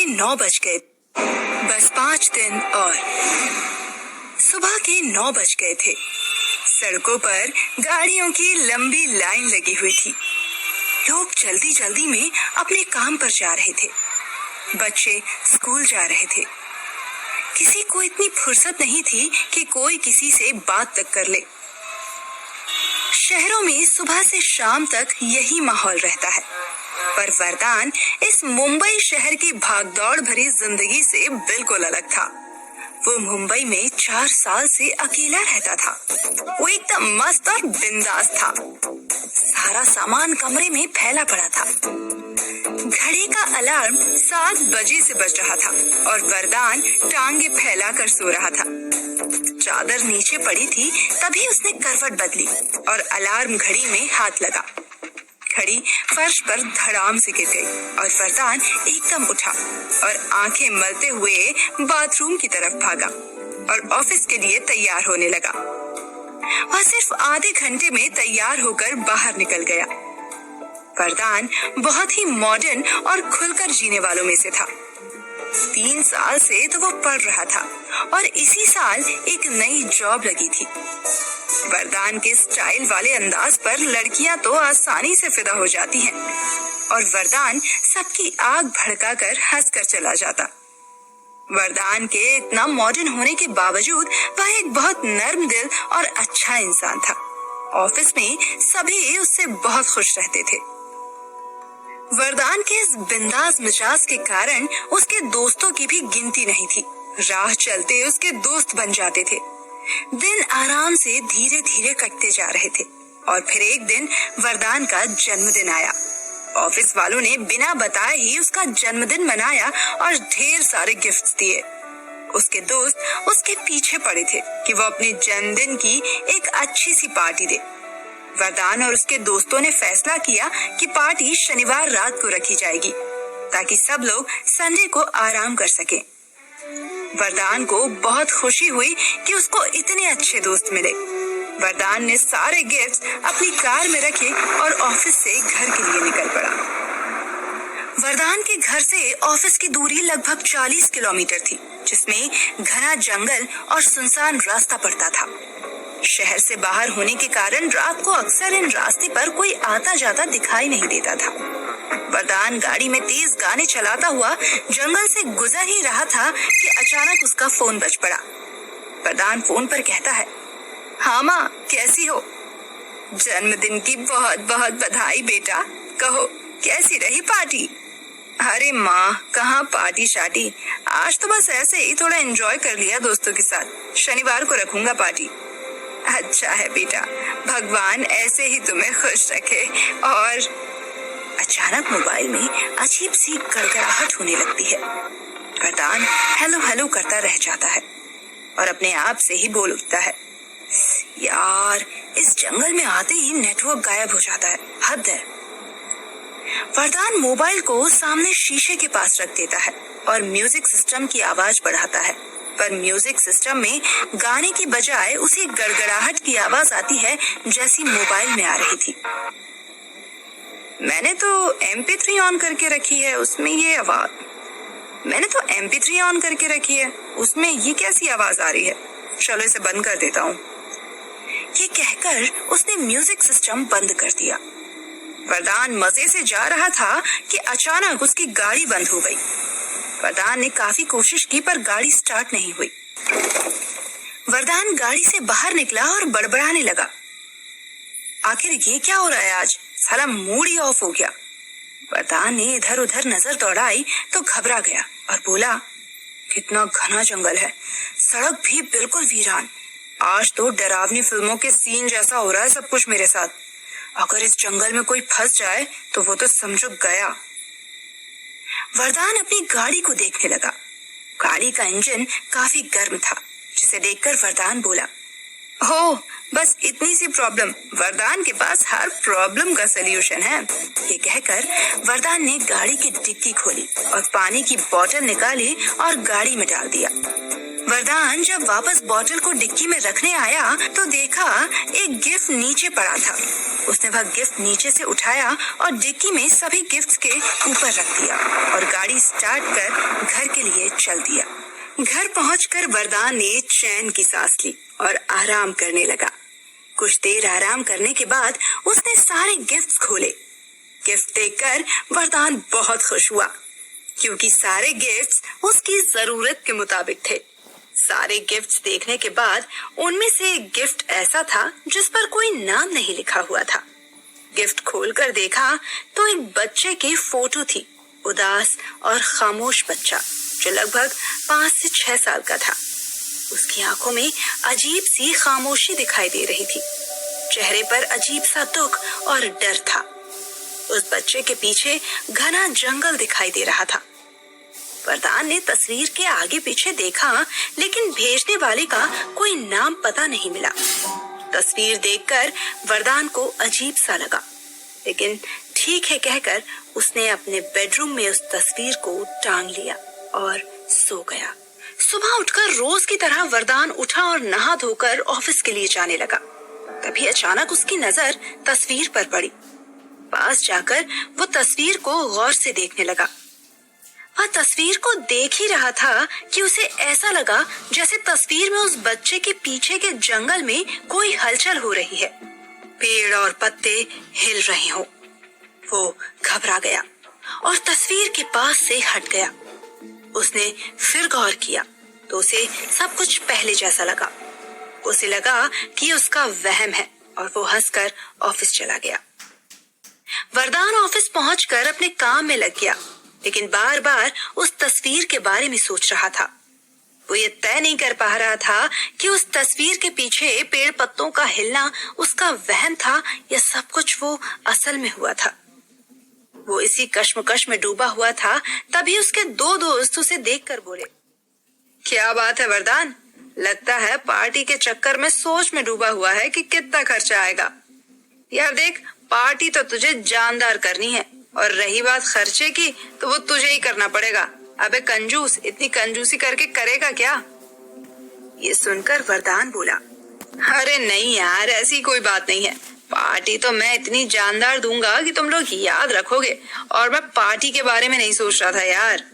9 बज गए। बस 5 दिन और। सुबह के 9 बज गए थे। सड़कों पर गाड़ियों की लंबी लाइन लगी हुई थी। लोग जल्दी जल्दी में अपने काम पर जा रहे थे। बच्चे स्कूल जा रहे थे। किसी को इतनी फुर्सत नहीं थी कि कोई किसी से बात तक कर ले। शहरों में सुबह से शाम तक यही माहौल रहता है, पर वरदान इस मुंबई शहर की भागदौड़ भरी जिंदगी से बिल्कुल अलग था। वो मुंबई में 4 साल से अकेला रहता था। वो एकदम मस्त और बिंदास था। सारा सामान कमरे में फैला पड़ा था। घड़ी का अलार्म 7 बजे से बज रहा था और वरदान टांगे फैला कर सो रहा था। चादर नीचे पड़ी थी, तभी उसने करवट बदली और अलार्म घड़ी में हाथ लगा। घड़ी फर्श पर धड़ाम से गिर गई और वरदान एकदम उठा और आंखें मलते हुए बाथरूम की तरफ भागा और ऑफिस के लिए तैयार होने लगा। वह सिर्फ आधे घंटे में तैयार होकर बाहर निकल गया। वरदान बहुत ही मॉडर्न और खुलकर जीने वालों में से था। 3 साल से तो वो पढ़ रहा था और इसी साल एक नई जॉब लगी थी। वरदान के स्टाइल वाले अंदाज पर लड़कियां तो आसानी से फिदा हो जाती हैं और वरदान सबकी आग भड़काकर हंसकर चला जाता। वरदान के इतना मॉडर्न होने के बावजूद वह एक बहुत नर्म दिल और अच्छा इंसान था। ऑफिस में सभी उससे बहुत खुश रहते थे। वरदान के इस बिंदास मिजाज के कारण उसके दोस्तों की भी गिनती नहीं थी। राह चलते उसके दोस्त बन जाते थे। दिन आराम से धीरे धीरे कटते जा रहे थे और फिर एक दिन वरदान का जन्मदिन आया। ऑफिस वालों ने बिना बताए ही उसका जन्मदिन मनाया और ढेर सारे गिफ्ट्स दिए। उसके दोस्त उसके पीछे पड़े थे कि वो अपने जन्मदिन की एक अच्छी सी पार्टी दे। वरदान और उसके दोस्तों ने फैसला किया कि पार्टी शनिवार रात को रखी जाएगी ताकि सब लोग संडे को आराम कर सकें। वरदान को बहुत खुशी हुई कि उसको इतने अच्छे दोस्त मिले। वरदान ने सारे गिफ्ट्स अपनी कार में रखे और ऑफिस से घर के लिए निकल पड़ा। वरदान के घर से ऑफिस की दूरी लगभग 40 किलोमीटर थी, जिसमें घना जंगल और सुनसान रास्ता पड़ता था। शहर से बाहर होने के कारण रात को अक्सर इन रास्ते पर कोई आता जाता दिखाई नहीं देता था। वरदान गाड़ी में तेज गाने चलाता हुआ जंगल से गुजर ही रहा था कि अचानक उसका फोन बज पड़ा। वरदान फोन पर कहता है, हाँ माँ, कैसी हो? जन्मदिन की बहुत बहुत बधाई बेटा। कहो, कैसी रही पार्टी? अरे माँ, कहाँ पार्टी शार्टी, आज तो बस ऐसे ही थोड़ा एंजॉय कर लिया दोस्तों के साथ। शनिवार को रखूंगा पार्टी। अच्छा है बेटा, भगवान ऐसे ही तुम्हें खुश रखे। और अचानक मोबाइल में अजीब सी गड़गड़ाहट होने लगती है। वरदान हेलो हेलो करता रह जाता है और अपने आप से ही बोल उठता है, यार, इस जंगल में आते ही नेटवर्क गायब हो जाता है, हद है। वरदान मोबाइल को सामने शीशे के पास रख देता है और म्यूजिक सिस्टम की आवाज बढ़ाता है, पर म्यूजिक सिस्टम में गाने की बजाय उसी गड़गड़ाहट की आवाज आती है जैसी मोबाइल में आ रही थी। मैंने तो MP3 ऑन करके रखी है, उसमें ये आवाज। मैंने तो MP3 ऑन करके रखी है, उसमें ये कैसी आवाज आ रही है? चलो इसे बंद कर देता हूँ। ये कहकर उसने म्यूजिक सिस्टम बंद कर दिया। वरदान मजे से जा रहा था कि अचानक उसकी गाड़ी बंद हो गई। वरदान ने काफी कोशिश की पर गाड़ी स्टार्ट नहीं हुई। वरदान गाड़ी से बाहर निकला और बड़बड़ाने लगा, आखिर ये क्या हो रहा है आज? साला मूड ही ऑफ हो गया। वरदान ने इधर उधर नजर दौड़ाई तो घबरा गया और बोला, कितना घना जंगल है, सड़क भी बिल्कुल वीरान। आज तो डरावनी फिल्मों के सीन जैसा हो रहा है सब कुछ मेरे साथ। अगर इस जंगल में कोई फंस जाए तो वो तो समझो गया। वरदान अपनी गाड़ी को देखने लगा। गाड़ी का इंजन काफी गर्म था, जिसे देखकर वरदान बोला, ओह, बस इतनी सी प्रॉब्लम। वरदान के पास हर प्रॉब्लम का सलूशन है। ये कहकर वरदान ने गाड़ी की डिक्की खोली और पानी की बोतल निकाली और गाड़ी में डाल दिया। वरदान जब वापस बोतल को डिक्की में रखने आया तो देखा एक गिफ्ट नीचे पड़ा था। उसने वह गिफ्ट नीचे से उठाया और डिक्की में सभी गिफ्ट्स के ऊपर रख दिया और गाड़ी स्टार्ट कर घर के लिए चल दिया। घर पहुंचकर वरदान ने चैन की सांस ली और आराम करने लगा। कुछ देर आराम करने के बाद उसने सारे गिफ्ट्स खोले। गिफ्ट देखकर वरदान बहुत खुश हुआ क्योंकि सारे गिफ्ट्स उसकी जरूरत के मुताबिक थे। सारे गिफ्ट्स देखने के बाद उनमें से एक गिफ्ट ऐसा था जिस पर कोई नाम नहीं लिखा हुआ था। गिफ्ट खोलकर देखा तो एक बच्चे की फोटो थी, उदास और खामोश बच्चा जो लगभग 5 से 6 साल का था। उसकी आंखों में अजीब सी खामोशी दिखाई दे रही थी। चेहरे पर अजीब सा दुख और डर था। उस बच्चे के पीछे घना जंगल दिखाई दे रहा था। वरदान ने तस्वीर के आगे पीछे देखा लेकिन भेजने वाले का कोई नाम पता नहीं मिला। तस्वीर देखकर वरदान को अजीब सा लगा, लेकिन ठीक है कहकर उसने अपने बेडरूम में उस तस्वीर को टांग लिया और सो गया। सुबह उठकर रोज की तरह वरदान उठा और नहा धोकर ऑफिस के लिए जाने लगा। तभी अचानक उसकी नजर तस्वीर पर पड़ी। पास जाकर वो तस्वीर को गौर से देखने लगा। वह तस्वीर को देख ही रहा था कि उसे ऐसा लगा जैसे तस्वीर में उस बच्चे के पीछे के जंगल में कोई हलचल हो रही है, पेड़ और पत्ते हिल रहे हो। वो घबरा गया और तस्वीर के पास से हट गया। उसने फिर गौर किया तो उसे सब कुछ पहले जैसा लगा। उसे लगा कि उसका वहम है और वो हंसकर ऑफिस चला गया। वरदान ऑफिस पहुंचकर अपने काम में लग गया, लेकिन बार बार उस तस्वीर के बारे में सोच रहा था। वो ये तय नहीं कर पा रहा था कि उस तस्वीर के पीछे पेड़ पत्तों का हिलना उसका वहम था या सब कुछ वो असल में हुआ था। वो इसी कश्मकश में डूबा हुआ था। तभी उसके 2 दोस्त उसे देखकर बोले, क्या बात है वरदान, लगता है पार्टी के चक्कर में सोच में डूबा हुआ है कि कितना खर्चा आएगा। यार देख, पार्टी तो तुझे जानदार करनी है और रही बात खर्चे की तो वो तुझे ही करना पड़ेगा। अबे कंजूस, इतनी कंजूसी करके करेगा क्या? ये सुनकर वरदान बोला, अरे नहीं यार, ऐसी कोई बात नहीं है। पार्टी तो मैं इतनी जानदार दूंगा कि तुम लोग याद रखोगे। और मैं पार्टी के बारे में नहीं सोच रहा था यार।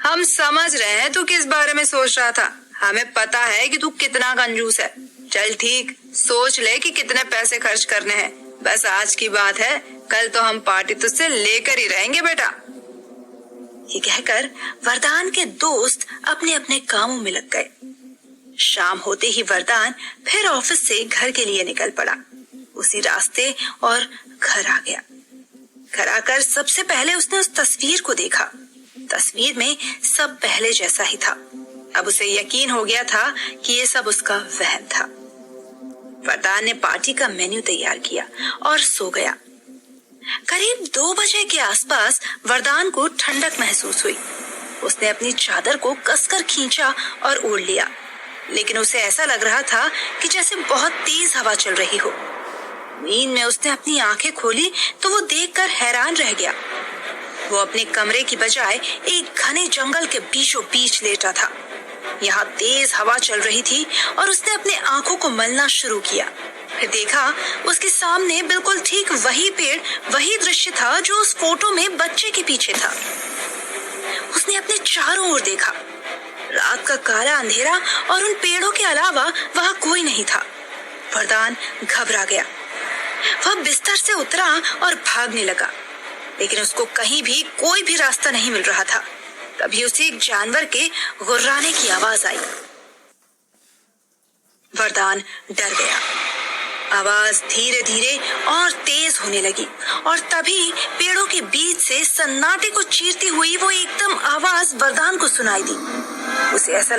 हम समझ रहे हैं तू किस बारे में सोच रहा था। हमें पता है कि तू कितना कंजूस है। चल ठीक, सोच ले कि कितने पैसे खर्च करने हैं। बस आज की बात है, कल तो हम पार्टी तुझसे लेकर ही रहेंगे बेटा। ये कहकर वरदान के दोस्त अपने अपने कामों में लग गए। शाम होते ही वरदान फिर ऑफिस से घर के लिए निकल पड़ा। उसी रास्ते और घर आ गया। घर आकर सबसे पहले उसने उस तस्वीर को देखा। तस्वीर में सब पहले जैसा ही था। अब उसे यकीन हो गया था कि ये सब उसका वहम था। वरदान ने पार्टी का मेन्यू तैयार किया और सो गया। करीब 2 बजे के आसपास वरदान को ठंडक महसूस हुई। उसने अपनी चादर को कसकर खींचा और ओढ़ लिया, लेकिन उसे ऐसा लग रहा था कि जैसे बहुत तेज हवा चल रही हो। नींद में उसने अपनी आंखें खोली तो वो देखकर हैरान रह गया। वो अपने कमरे की बजाय एक घने जंगल के बीचों बीच लेटा था। यहाँ तेज हवा चल रही थी और उसने अपने आंखों को मलना शुरू किया। फिर देखा उसके सामने बिल्कुल ठीक वही पेड़, वही दृश्य था जो उस फोटो में बच्चे के पीछे था। उसने अपने चारों ओर देखा। रात का काला अंधेरा और उन पेड़ों के अलावा वहाँ कोई नहीं था। वरदान घबरा गया। वह बिस्तर से उतरा और भागने लगा, लेकिन उसको कहीं भी कोई भी रास्ता नहीं मिल रहा था। तभी उसे एक जानवर के गुर्राने की आवाज आई। वरदान डर गया। आवाज धीरे धीरे और तेज होने लगी और तभी पेड़ों के बीच से सन्नाटे को चीरती हुई वो एकदम आवाज वरदान को सुनाई दी। उसे ऐसा